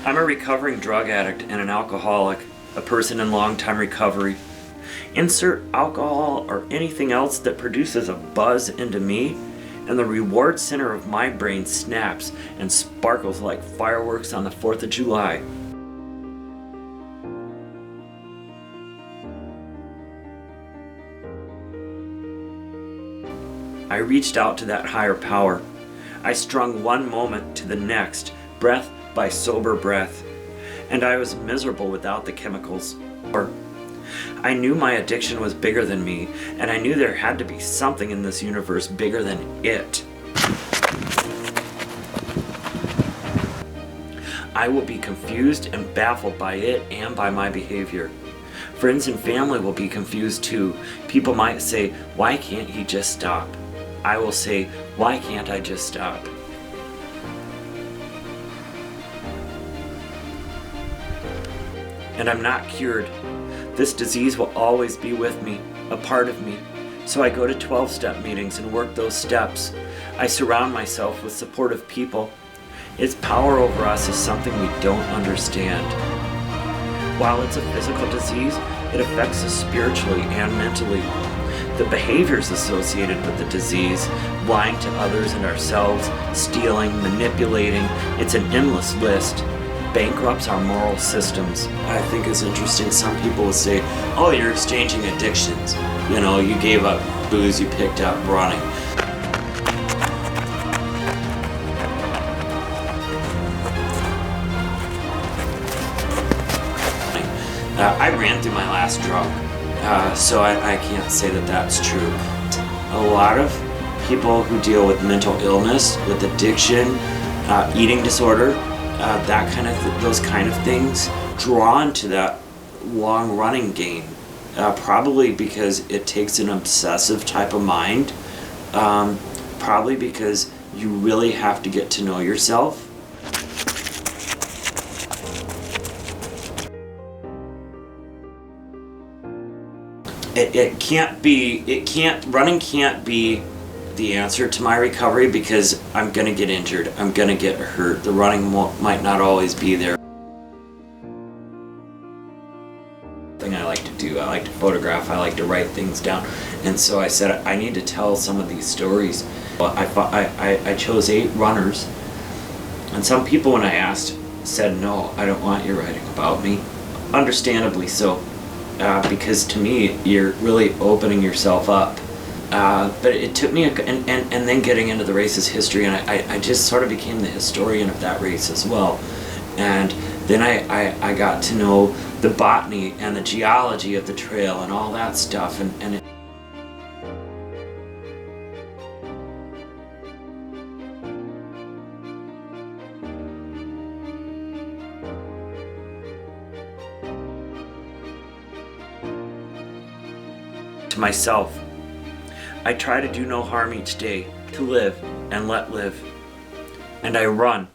I'm a recovering drug addict and an alcoholic, a person in long-time recovery. Insert alcohol or anything else that produces a buzz into me, and the reward center of my brain snaps and sparkles like fireworks on the 4th of July. I reached out to that higher power. I strung one moment to the next, breath by sober breath, and I was miserable without the chemicals. I knew my addiction was bigger than me, and I knew there had to be something in this universe bigger than it. I will be confused and baffled by it and by my behavior. Friends and family will be confused too. People might say, "Why can't he just stop?" I will say, "Why can't I just stop?" And I'm not cured. This disease will always be with me, a part of me. So I go to 12-step meetings and work those steps. I surround myself with supportive people. Its power over us is something we don't understand. While it's a physical disease, it affects us spiritually and mentally. The behaviors associated with the disease, lying to others and ourselves, stealing, manipulating, it's an endless list, bankrupts our moral systems. I think it's interesting, some people will say, "Oh, you're exchanging addictions. You know, you gave up booze, you picked up running." I ran through my last drug, so I can't say that that's true. A lot of people who deal with mental illness, with addiction, eating disorder, those kind of things, drawn to that long running game, probably because it takes an obsessive type of mind, probably because you really have to get to know yourself. Running can't be the answer to my recovery, because I'm gonna get injured, I'm gonna get hurt, the running might not always be there. Thing I like to do, I like to photograph, I like to write things down, and so I said I need to tell some of these stories. I chose 8 runners, and some people, when I asked, said, "No, I don't want you writing about me." Understandably so, because to me you're really opening yourself up. But it took me, and then getting into the race's history, and I just sort of became the historian of that race as well. And then I got to know the botany and the geology of the trail and all that stuff. To myself, I try to do no harm each day, to live and let live. And I run